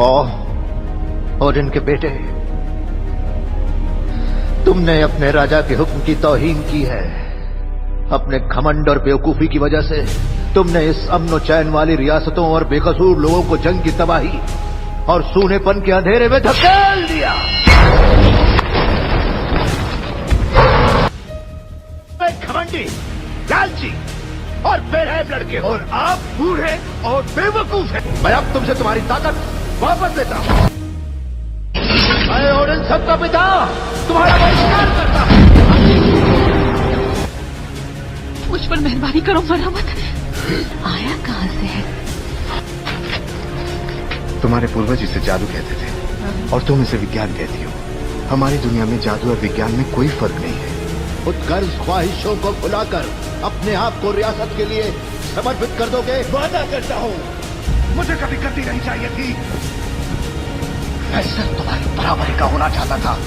Thor, Odin के बेटे, तुमने अपने राजा के हुक्म की तौहीन की है। अपने घमंड और बेवकूफी की वजह से तुमने इस अमन चैन वाली रियासतों और बेकसूर लोगों को जंग की तबाही और सूनेपन के अंधेरे में धकेल दिया। घमंडी, लालची और बेरहम लड़के, और आप बूढ़े और बेवकूफ हैं। मैं अब तुमसे तुम्हारी ताकत वापस लेता हूं। मैं ओडिन सबका पिता तुम्हारा बहिष्कार करता हूं। मुझ पर मेहरबानी करो, मरा मत। आया कहां से है? तुम्हारे पूर्वज इसे जादू कहते थे और तुम इसे विज्ञान कहती हो। हमारी दुनिया में जादू और विज्ञान में कोई फर्क नहीं है। उत्कर्ष ख्वाहिशों को भुलाकर अपने आप को रियासत के लिए समर्पित कर दोगे? वादा करता हूँ। मुझे कभी गलती नहीं चाहिए थी। मैं सिर्फ तुम्हारी बराबरी का होना चाहता था।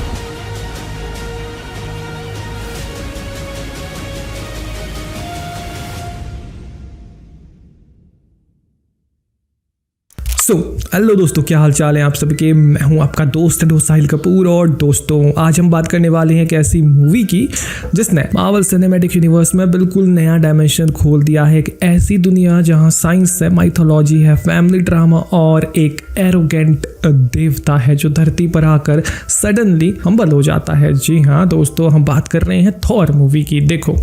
हेलो दोस्तों, क्या हाल चाल है आप सभी के। मैं हूं आपका दोस्त साहिल कपूर। और दोस्तों, आज हम बात करने वाले हैं एक ऐसी मूवी की जिसने मार्वल सिनेमैटिक यूनिवर्स में बिल्कुल नया डायमेंशन खोल दिया है। एक ऐसी दुनिया जहां साइंस है, माइथोलॉजी है, फैमिली ड्रामा और एक एरोगेंट देवता है जो धरती पर आकर सडनली हम्बल हो जाता है। जी हाँ दोस्तों, हम बात कर रहे हैं थॉर मूवी की। देखो,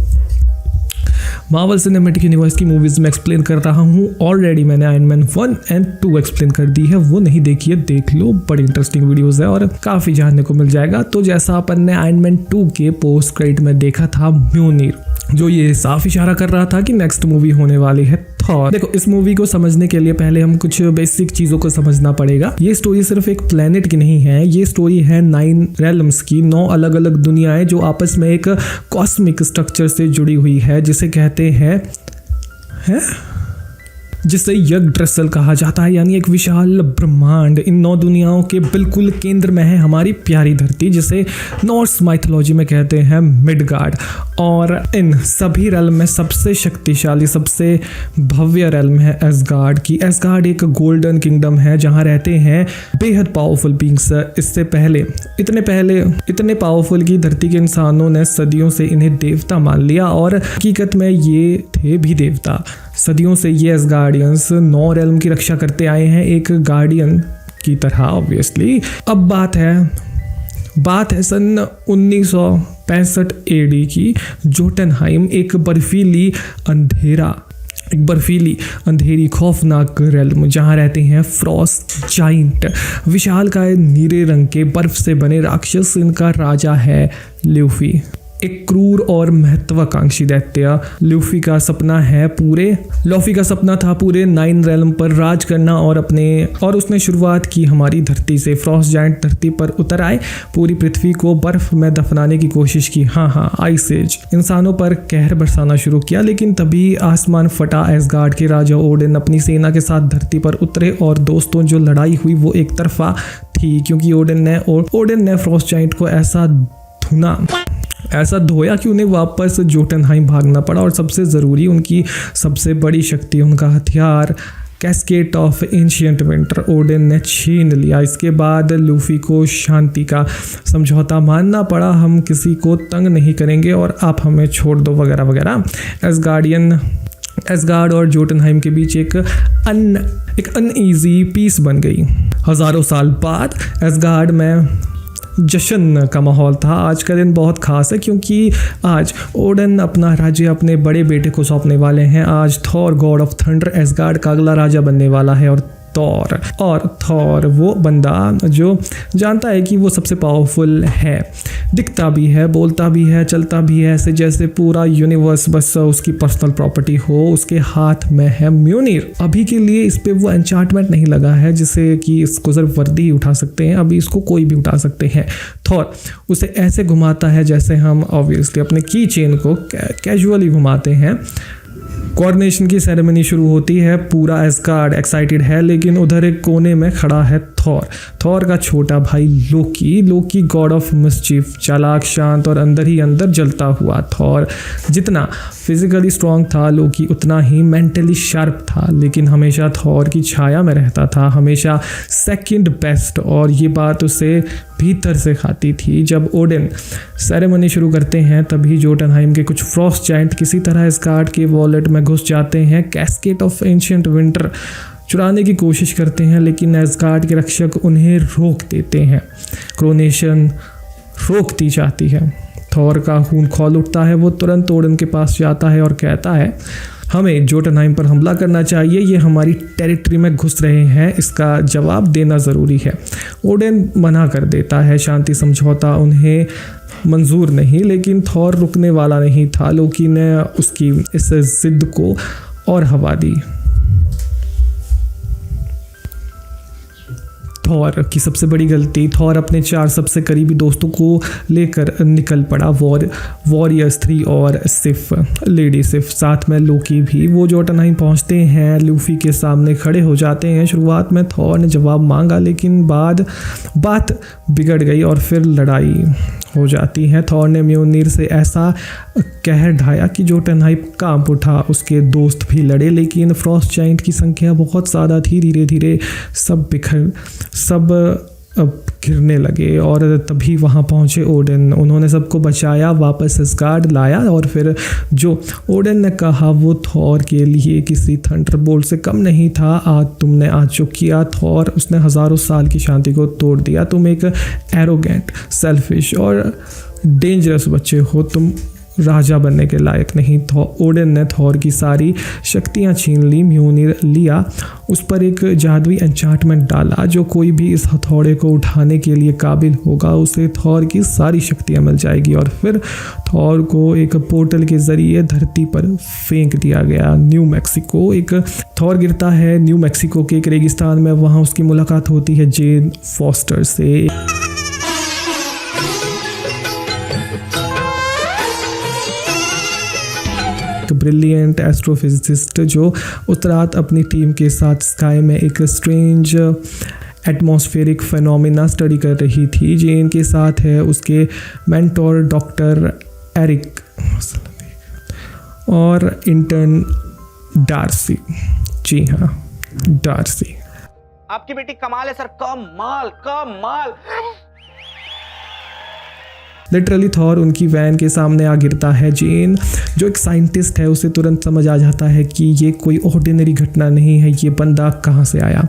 मार्वल सिनेमैटिक यूनिवर्स की मूवीज में एक्सप्लेन कर रहा हूँ। ऑलरेडी मैंने आयरन मैन 1 और 2 एक्सप्लेन कर दी है, वो नहीं देखी है, देख लो, बड़ी इंटरेस्टिंग वीडियोस है और काफी जानने को मिल जाएगा। तो जैसा अपन ने आयरन मैन 2 के पोस्ट क्रेडिट में देखा था, म्योनिर, जो ये साफ इशारा कर रहा था कि नेक्स्ट मूवी होने वाली है थॉर। देखो, इस मूवी को समझने के लिए पहले हम कुछ बेसिक चीजों को समझना पड़ेगा। ये स्टोरी सिर्फ एक प्लेनेट की नहीं है, ये स्टोरी है 9 रेलम्स की, 9 अलग अलग दुनियाएं जो आपस में एक कॉस्मिक स्ट्रक्चर से जुड़ी हुई है, जिसे कहते हैं जिसे यग्drasil कहा जाता है, यानी एक विशाल ब्रह्मांड। इन 9 दुनियाओं के बिल्कुल केंद्र में है हमारी प्यारी धरती, जिसे नॉर्स माइथोलॉजी में कहते हैं मिडगार्ड। और इन सभी रेल्म में सबसे शक्तिशाली, सबसे भव्य रेल्म है एसगार्ड की। एसगार्ड एक गोल्डन किंगडम है जहां रहते हैं बेहद पावरफुल बींग्स। इससे पहले, इतने पावरफुल की धरती के इंसानों ने सदियों से इन्हें देवता मान लिया, और हकीकत में ये थे भी देवता। सदियों से ये एसगार्डियंस 9 रेल्म की रक्षा करते आए हैं, एक गार्डियन की तरह ऑब्वियसली। अब बात है सन 1965 एडी की। जोटनहाइम एक बर्फीली अंधेरी खौफनाक रेल्म जहां रहते हैं फ्रॉस्ट जाइंट, विशालकाय नीले रंग के बर्फ से बने राक्षस। इनका राजा है ल्यूफी, एक क्रूर और महत्वाकांक्षी दैत्य। लूफी का सपना था पूरे 9 रेल्म पर राज करना, और उसने शुरुआत की हमारी धरती से। फ्रॉस्ट जायंट धरती पर उतर आए, पूरी पृथ्वी को बर्फ में दफनाने की कोशिश की। हाँ, आइस एज। इंसानों पर कहर बरसाना शुरू किया, लेकिन तभी आसमान फटा। एसगार्ड के राजा ओडिन अपनी सेना के साथ धरती पर उतरे, और दोस्तों, जो लड़ाई हुई वो एक तरफा थी, क्योंकि ओडिन ने फ्रॉस्ट जायंट को ऐसा धोया कि उन्हें वापस जोटनहाइम भागना पड़ा। और सबसे ज़रूरी, उनकी सबसे बड़ी शक्ति, उनका हथियार cascade of ancient winter, Odin ने छीन लिया। इसके बाद लूफी को शांति का समझौता मानना पड़ा। हम किसी को तंग नहीं करेंगे और आप हमें छोड़ दो, वगैरह वगैरह। एसगार्ड और जोटनहाइम के बीच एक अनईजी पीस बन गई। हज़ारों साल बाद एसगार्ड में जश्न का माहौल था। आज का दिन बहुत खास है, क्योंकि आज ओडिन अपना राज्य अपने बड़े बेटे को सौंपने वाले हैं। आज Thor, God of thunder, ash gourd का अगला राजा बनने वाला है। और थॉर वो बंदा जो जानता है कि वो सबसे पावरफुल है, दिखता भी है, बोलता भी है, चलता भी है, ऐसे जैसे पूरा यूनिवर्स बस उसकी पर्सनल प्रॉपर्टी हो। उसके हाथ में है म्योनिर। अभी के लिए इस पे वो एन्चांटमेंट नहीं लगा है जिससे कि इसको सिर्फ वर्दी ही उठा सकते हैं, अभी इसको कोई भी उठा सकते हैं। थॉर उसे ऐसे घुमाता है जैसे हम ऑब्वियसली अपने की चेन को कैजुअली घुमाते हैं। कॉर्नेशन की सेरेमनी शुरू होती है, पूरा एस्गार्ड एक्साइटेड है, लेकिन उधर एक कोने में खड़ा है थॉर का छोटा भाई लोकी गॉड ऑफ मिसचीफ, चालाक, शांत और अंदर ही अंदर जलता हुआ। थॉर जितना फिजिकली स्ट्रांग था, लोकी उतना ही मेंटली शार्प था, लेकिन हमेशा थॉर की छाया में रहता था, हमेशा सेकंड बेस्ट, और ये बात उसे भीतर से खाती थी। जब ओडिन सेरेमनी शुरू करते हैं तभी जोटनहाइम के कुछ फ्रॉस्ट जायंट किसी तरह एस्गार्ड के वॉलेट में घुस जाते हैं, कैस्केट ऑफ एंशिएंट विंटर चुराने की कोशिश करते हैं, लेकिन एस्गार्ड के रक्षक उन्हें रोक देते हैं। क्रोनेशन रोक दी जाती है। थॉर का खून खौल उठता है, वो तुरंत ओडिन के पास जाता है और कहता है हमें जोटनहाइम पर हमला करना चाहिए, ये हमारी टेरिटरी में घुस रहे हैं, इसका जवाब देना ज़रूरी है। ओडिन मना कर देता है, शांति समझौता उन्हें मंजूर नहीं, लेकिन थॉर रुकने वाला नहीं था। लोकी ने उसकी इस जिद को और हवा दी। थॉर की सबसे बड़ी गलती, थॉर अपने 4 सबसे करीबी दोस्तों को लेकर निकल पड़ा, वॉरियर्स 3 और सिफ, लेडी सिफ, साथ में लोकी भी। वो जोटनहाइम पहुंचते हैं, लूफी के सामने खड़े हो जाते हैं। शुरुआत में थॉर ने जवाब मांगा, लेकिन बात बिगड़ गई और फिर लड़ाई हो जाती है। थॉर ने म्योनिर से ऐसा कहर ढाया कि जोटनहाइम कांप उठा। उसके दोस्त भी लड़े, लेकिन फ्रॉस्ट जाइंट की संख्या बहुत ज़्यादा थी। धीरे धीरे सब गिरने लगे और तभी वहाँ पहुँचे ओडिन। उन्होंने सबको बचाया, वापस एस्गार्ड लाया, और फिर जो ओडिन ने कहा वो थॉर के लिए किसी थंडरबोल्ट से कम नहीं था। आज तुमने आज जो किया थॉर, उसने हज़ारों साल की शांति को तोड़ दिया। तुम एक एरोगेंट, सेल्फिश और डेंजरस बच्चे हो, तुम राजा बनने के लायक नहीं। ओडिन ने थॉर की सारी शक्तियां छीन ली। म्योनिर लिया उस पर एक जादुई एन्चांटमेंट डाला, जो कोई भी इस हथौड़े को उठाने के लिए काबिल होगा उसे थॉर की सारी शक्तियां मिल जाएगी। और फिर थॉर को एक पोर्टल के जरिए धरती पर फेंक दिया गया। न्यू मैक्सिको, एक थॉर गिरता है न्यू मैक्सिको के एक रेगिस्तान में। वहाँ उसकी मुलाकात होती है जेन फॉस्टर से, ब्रिलियंट एस्ट्रोफिजिसिस्ट, जो उस रात अपनी टीम के साथ स्काई में एक स्ट्रेंज एटमॉस्फेरिक फेनोमेना स्टडी कर रही थी। जेन के साथ है उसके मेंटोर डॉक्टर एरिक और इंटर्न डार्सी। जी हाँ, डार्सी। आपकी बेटी कमाल है सर, कमाल। लिटरली थॉर उनकी वैन के सामने आ गिरता है। जेन जो एक साइंटिस्ट है, उसे तुरंत समझ आ जाता है कि ये कोई ऑर्डिनरी घटना नहीं है, ये बंदा कहाँ से आया,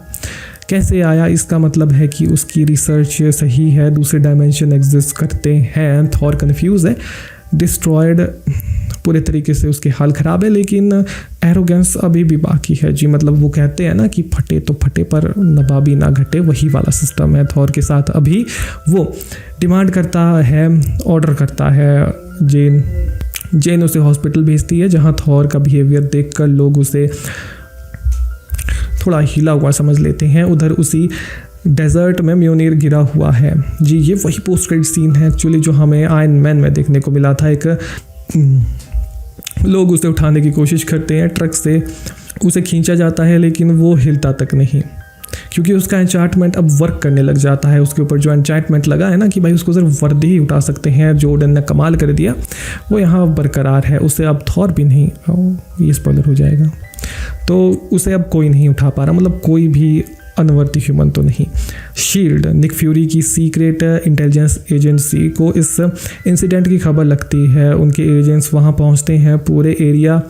कैसे आया। इसका मतलब है कि उसकी रिसर्च सही है, दूसरे डायमेंशन एग्जिस्ट करते हैं। थॉर कन्फ्यूज है, डिस्ट्रॉयड पूरे तरीके से उसके हाल ख़राब है, लेकिन एरोगेंस अभी भी बाकी है। जी मतलब वो कहते हैं ना कि फटे तो फटे पर नवाबी ना घटे, वही वाला सिस्टम है थॉर के साथ। अभी वो डिमांड करता है, ऑर्डर करता है। जेन उसे हॉस्पिटल भेजती है, जहाँ थॉर का बिहेवियर देखकर लोग उसे थोड़ा हिला हुआ समझ लेते हैं। उधर उसी डेजर्ट में म्योनिर गिरा हुआ है। जी ये वही पोस्ट क्रेडिट सीन है एक्चुअली जो हमें आयरन मैन में देखने को मिला था। एक लोग उसे उठाने की कोशिश करते हैं, ट्रक से उसे खींचा जाता है, लेकिन वो हिलता तक नहीं, क्योंकि उसका एन्चांटमेंट अब वर्क करने लग जाता है। उसके ऊपर जो एन्चांटमेंट लगा है ना कि भाई उसको सिर्फ वर्दी ही उठा सकते हैं, जो ओडिन ने कमाल कर दिया, वो यहाँ बरकरार है। उसे अब थॉर भी नहीं, ये स्पॉइलर हो जाएगा, तो उसे अब कोई नहीं उठा पा रहा, मतलब कोई भी अनवर्थी ह्यूमन तो नहीं। शील्ड, निक फ्यूरी की सीक्रेट इंटेलिजेंस एजेंसी को इस इंसिडेंट की खबर लगती है। उनके एजेंट्स वहाँ पहुँचते हैं, पूरे एरिया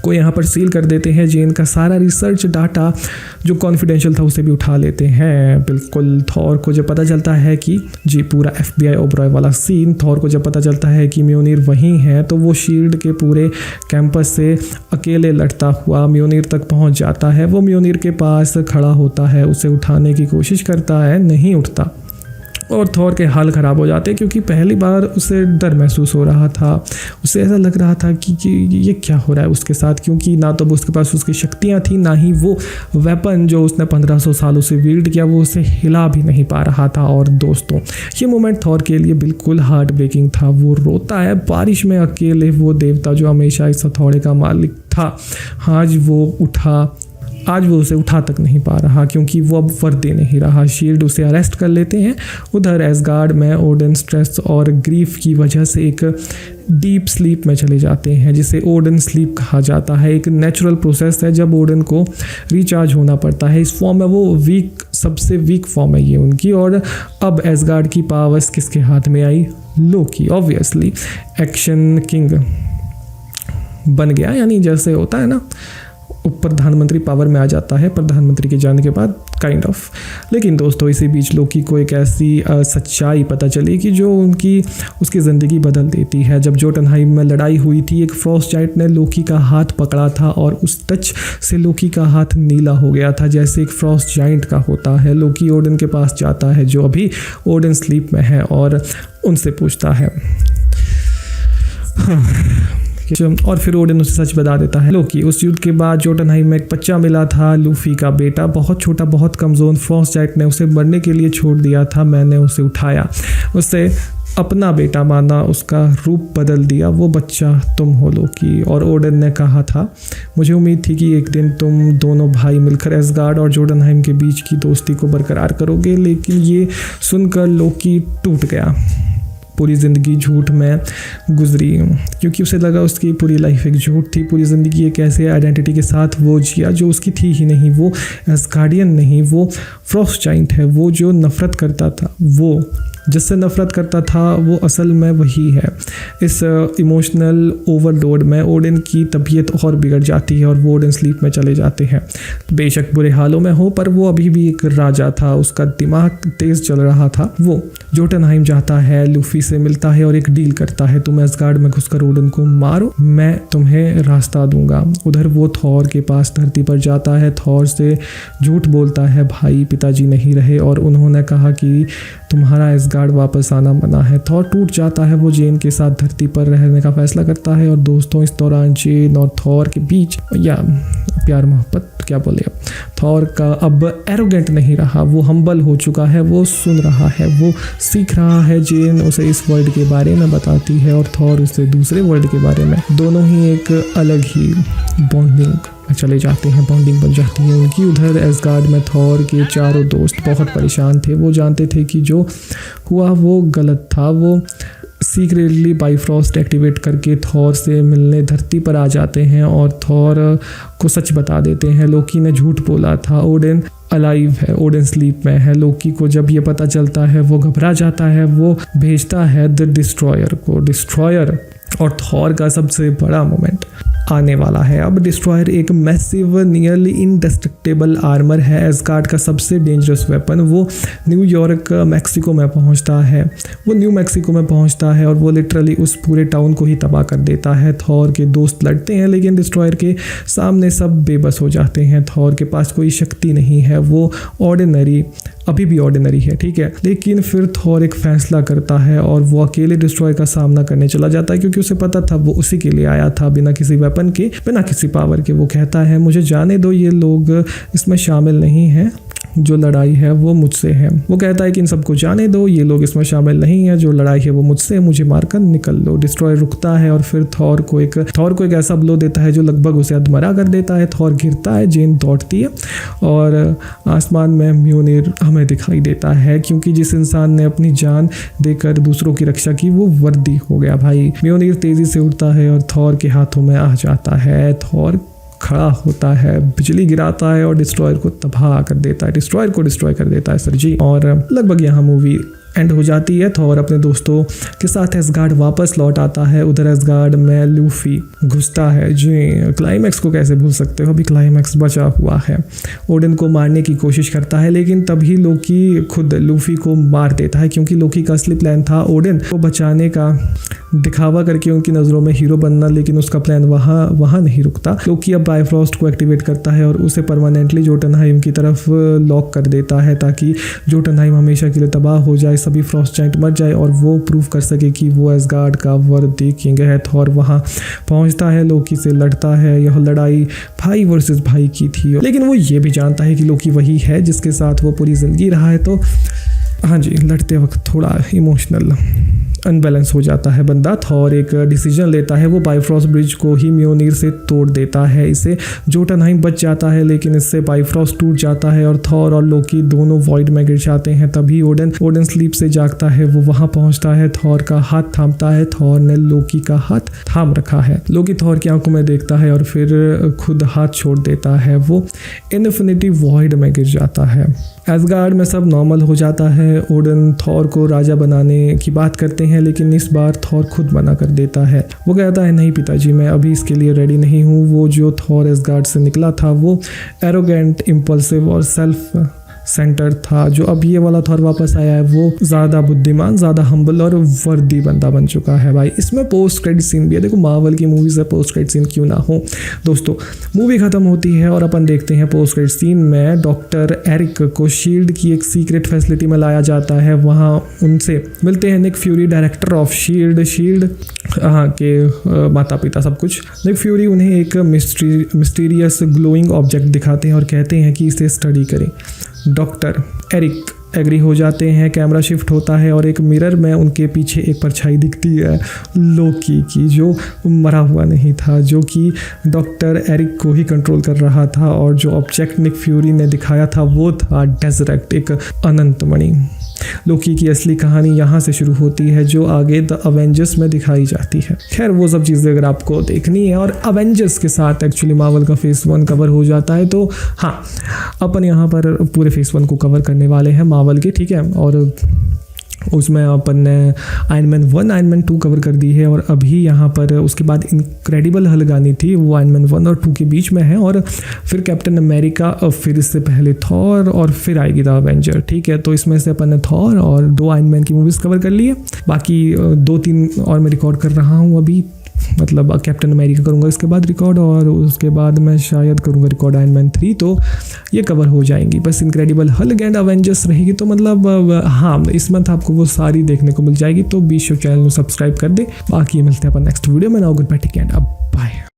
को यहाँ पर सील कर देते हैं। जेन का सारा रिसर्च डाटा जो कॉन्फिडेंशियल था उसे भी उठा लेते हैं। बिल्कुल थॉर को जब पता चलता है कि जी पूरा FBI ओबरॉय वाला सीन, थॉर को जब पता चलता है कि म्योनिर वहीं है, तो वो शील्ड के पूरे कैंपस से अकेले लड़ता हुआ म्योनिर तक पहुँच जाता है। वो म्योनिर के पास खड़ा होता है, उसे उठाने की कोशिश करता है, नहीं उठता और थॉर के हाल ख़राब हो जाते हैं क्योंकि पहली बार उसे डर महसूस हो रहा था। उसे ऐसा लग रहा था कि ये क्या हो रहा है उसके साथ, क्योंकि ना तो उसके पास उसकी शक्तियाँ थी, ना ही वो वेपन जो उसने 1500 सालों से विल्ड किया वो उसे हिला भी नहीं पा रहा था। और दोस्तों ये मोमेंट थॉर के लिए बिल्कुल हार्ट ब्रेकिंग था। वो रोता है बारिश में अकेले, वो देवता जो हमेशा इस हथौड़े का मालिक था आज वो उसे उठा तक नहीं पा रहा क्योंकि वो अब वर्दी नहीं रहा। शील्ड उसे अरेस्ट कर लेते हैं। उधर एसगार्ड में ओडन स्ट्रेस और ग्रीफ की वजह से एक डीप स्लीप में चले जाते हैं, जिसे ओडन स्लीप कहा जाता है। एक नेचुरल प्रोसेस है जब ओडन को रिचार्ज होना पड़ता है। इस फॉर्म में वो सबसे वीक फॉर्म है ये उनकी। और अब एसगार्ड की पावर्स किसके हाथ में आई? लोकी ऑब्वियसली एक्शन किंग बन गया, यानी जैसे होता है ना प्रधानमंत्री पावर में आ जाता है प्रधानमंत्री के जाने के बाद, काइंड ऑफ। लेकिन दोस्तों इसी बीच लोकी को एक ऐसी सच्चाई पता चली कि जो उसकी ज़िंदगी बदल देती है। जब जोटनहाइम में लड़ाई हुई थी, एक फ्रॉस्ट जाइंट ने लोकी का हाथ पकड़ा था और उस टच से लोकी का हाथ नीला हो गया था जैसे एक फ्रॉस्ट जाइंट का होता है। लोकी ओडन के पास जाता है जो अभी ओडन स्लीप में है और उनसे पूछता है और फिर ओडन उसे सच बता देता है। लोकी, उस युद्ध के बाद जोटनहाइम में एक बच्चा मिला था, लूफी का बेटा, बहुत छोटा बहुत कमज़ोर। फ्रॉस्ट जाइंट ने उसे मरने के लिए छोड़ दिया था, मैंने उसे उठाया, उसे अपना बेटा माना, उसका रूप बदल दिया। वो बच्चा तुम हो लोकी। और ओडन ने कहा था मुझे उम्मीद थी कि एक दिन तुम दोनों भाई मिलकर एसगार्ड और जोटनहाइम के बीच की दोस्ती को बरकरार करोगे, लेकिन ये सुनकर लोकी टूट गया। पूरी ज़िंदगी झूठ में गुजरी क्योंकि उसे लगा उसकी पूरी लाइफ एक झूठ थी। पूरी ज़िंदगी एक ऐसे आइडेंटिटी के साथ वो जिया जो उसकी थी ही नहीं। वो एसगार्डियन नहीं, वो फ्रॉस्ट जाइंट है। वो जो नफ़रत करता था, वो जिससे नफ़रत करता था, वो असल में वही है। इस इमोशनल ओवरलोड में ओडन की तबीयत और बिगड़ जाती है और वो ओडन स्लीप में चले जाते हैं। बेशक बुरे हालों में हो, पर वो अभी भी एक राजा था, उसका दिमाग तेज़ चल रहा था। वो जोटनहाइम जाता है, लूफी से मिलता है और एक डील करता है, तुम एसगार्ड में घुसकर ओडन को मारो, मैं तुम्हें रास्ता दूंगा। उधर वो थॉर के पास धरती पर जाता है, थॉर से झूठ बोलता है, भाई पिताजी नहीं रहे और उन्होंने कहा कि तुम्हारा एसगार्ड वापस आना मना है। थॉर टूट जाता है। वो जेन के साथ धरती पर रहने का फैसला करता है। और दोस्तों इस दौरान जेन और थॉर के बीच या प्यार मोहब्बत क्या बोले, अब थॉर का अब एरोगेंट नहीं रहा, वो हम्बल हो चुका है, वो सुन रहा है, वो सीख रहा है। जेन उसे इस वर्ल्ड के बारे में बताती है और थॉर उसे दूसरे वर्ल्ड के बारे में। दोनों ही एक अलग ही बॉन्डिंग चले जाते हैं, बॉन्डिंग बन जाती है उनकी। उधर एसगार्ड में थॉर के चारों दोस्त बहुत परेशान थे। वो जानते थे कि जो हुआ वो गलत था। वो सीक्रेटली बाइफ्रॉस्ट एक्टिवेट करके थॉर से मिलने धरती पर आ जाते हैं और थॉर को सच बता देते हैं, लोकी ने झूठ बोला था, ओडन अलाइव है, ओडन स्लीप में है। लोकी को जब ये पता चलता है वो घबरा जाता है। वो भेजता है द डिस्ट्रॉयर को। डिस्ट्रॉयर और थॉर का सबसे बड़ा मोमेंट आने वाला है। अब डिस्ट्रॉयर एक मैसिव नियरली इंडेस्ट्रक्टेबल आर्मर है, एसगार्ड का सबसे डेंजरस वेपन। वो न्यूयॉर्क मैक्सिको में पहुंचता है और वो लिटरली उस पूरे टाउन को ही तबाह कर देता है। थॉर के दोस्त लड़ते हैं लेकिन डिस्ट्रॉयर के सामने सब बेबस हो जाते हैं। थॉर के पास कोई शक्ति नहीं है, वो अभी भी ऑर्डिनरी है, ठीक है। लेकिन फिर थॉर एक फैसला करता है और वो अकेले डिस्ट्रॉयर का सामना करने चला जाता है क्योंकि उसे पता था वो उसी के लिए आया था, बिना किसी वेपन के, बिना किसी पावर के। वो कहता है मुझे जाने दो, ये लोग इसमें शामिल नहीं हैं, जो लड़ाई है वो मुझसे है। वो कहता है कि इन सबको जाने दो, ये लोग इसमें शामिल नहीं है, जो लड़ाई है वो मुझसे, मुझे मारकर निकल लो। डिस्ट्रॉयर रुकता है और फिर थॉर को एक ऐसा ब्लो देता है जो लगभग उसे अधमरा कर देता है। थॉर गिरता है, जेन दौड़ती है और आसमान में म्योनिर हमें दिखाई देता है क्योंकि जिस इंसान ने अपनी जान देकर दूसरों की रक्षा की वो वर्दी हो गया भाई। म्योनिर तेजी से उड़ता है और थॉर के हाथों में आ जाता है। थॉर खड़ा होता है, बिजली गिराता है और डिस्ट्रॉयर को तबाह कर देता है, डिस्ट्रॉयर को डिस्ट्रॉय कर देता है सर जी। और लगभग यहाँ मूवी एंड हो जाती है। थॉर अपने दोस्तों के साथ एसगार्ड वापस लौट आता है। उधर एसगार्ड में लूफी घुसता है। जी, क्लाइमैक्स को कैसे भूल सकते हो, अभी क्लाइमैक्स बचा हुआ है। ओडन को मारने की कोशिश करता है लेकिन तभी लोकी खुद लूफी को मार देता है क्योंकि लोकी का असली प्लान था ओडन को बचाने का, दिखावा करके उनकी नज़रों में हीरो बनना। लेकिन उसका प्लान वहाँ नहीं रुकता। लोकी अब बाइफ्रॉस्ट को एक्टिवेट करता है और उसे परमानेंटली जोटनहाइम की तरफ लॉक कर देता है ताकि जोटनहाइम हमेशा के लिए तबाह हो जाए, सभी फ्रॉस्ट जाइंट मर जाए और वो प्रूव कर सके कि वो एसगार्ड का वर्दी किंग है। थॉर वहाँ पहुँचता है, लोकी से लड़ता है। यह लड़ाई भाई वर्सेस भाई की थी, लेकिन वो ये भी जानता है कि लोकी वही है जिसके साथ वो पूरी ज़िंदगी रहा है। तो हाँ जी, लड़ते वक्त थोड़ा इमोशनल अनबैलेंस हो जाता है बंदा। थॉर एक डिसीजन लेता है, वो बाइफ्रॉस्ट ब्रिज को ही म्योनीर से तोड़ देता है। इसे जोटनहाइम बच जाता है, लेकिन इससे बाइफ्रॉस्ट टूट जाता है और थॉर और लोकी दोनों वॉइड में गिर जाते हैं। तभी ओडन स्लीप से जागता है, वो वहाँ पहुँचता है, थॉर का हाथ थामता है। थॉर ने लोकी का हाथ थाम रखा है। लोकी थॉर की आंखों में देखता है और फिर खुद हाथ छोड़ देता है। वो इन्फिनिटी वॉइड में गिर जाता है। एसगार्ड में सब नॉर्मल हो जाता है। ओडन थॉर को राजा बनाने की बात करते हैं, लेकिन इस बार थॉर खुद मना कर देता है। वो कहता है, नहीं पिताजी, मैं अभी इसके लिए रेडी नहीं हूँ। वो जो थॉर एसगार्ड से निकला था वो एरोगेंट, इम्पल्सिव और सेल्फ सेंटर था। जो अब ये वाला थॉर वापस आया है वो ज़्यादा बुद्धिमान, ज़्यादा हम्बल और वर्दी बंदा बन चुका है भाई। इसमें पोस्ट क्रेडिट सीन भी है। देखो, मार्वल की मूवीज़ है, पोस्ट क्रेडिट सीन क्यों ना हो। दोस्तों, मूवी ख़त्म होती है और अपन देखते हैं पोस्ट क्रेडिट सीन में डॉक्टर एरिक को शील्ड की एक सीक्रेट फैसिलिटी में लाया जाता है। वहाँ उनसे मिलते हैं Nick Fury, director of SHIELD हाँ के माता पिता सब कुछ। निक फ्यूरी उन्हें एक मिस्टीरियस ग्लोइंग ऑब्जेक्ट दिखाते हैं और कहते हैं कि इसे स्टडी करें। डॉक्टर एरिक एग्री हो जाते हैं। कैमरा शिफ्ट होता है और एक मिरर में उनके पीछे एक परछाई दिखती है, लोकी की, जो मरा हुआ नहीं था, जो कि डॉक्टर एरिक को ही कंट्रोल कर रहा था। और जो ऑब्जेक्ट निक फ्यूरी ने दिखाया था वो था डेजरेक्ट, एक अनंत मणि। लोकी की असली कहानी यहाँ से शुरू होती है, जो आगे द अवेंजर्स में दिखाई जाती है। खैर, वो सब चीज़ें अगर आपको देखनी है और अवेंजर्स के साथ एक्चुअली मार्वल का फेस 1 कवर हो जाता है, तो हाँ, अपन यहाँ पर पूरे फेस 1 को कवर करने वाले हैं मार्वल के, ठीक है। और उसमें अपन ने iron man 1, iron man 2 cover कर दी है। और अभी यहाँ पर उसके बाद इनक्रेडिबल हल्क आनी थी, वो आयरन मैन 1 और 2 के बीच में है। और फिर कैप्टन अमेरिका, और फिर इससे पहले थॉर, और फिर आएगी द अवेंजर, ठीक है। तो इसमें से अपन ने थॉर और 2 आयरन मैन की मूवीज़ कवर कर ली है। बाकी 2-3 और मैं रिकॉर्ड कर रहा हूँ अभी, मतलब कैप्टन अमेरिका करूँगा इसके बाद रिकॉर्ड, और उसके बाद मैं शायद करूँगा रिकॉर्ड आयरन मैन 3, तो ये कवर हो जाएंगी। बस इनक्रेडिबल हल्क एंड अवेंजर्स रहेगी, तो मतलब हाँ, इस मंथ आपको वो सारी देखने को मिल जाएगी। तो 20 चैनल को सब्सक्राइब कर दे। बाकी मिलते हैं अपन नेक्स्ट वीडियो में। Now goodbye, take care, अब बाय।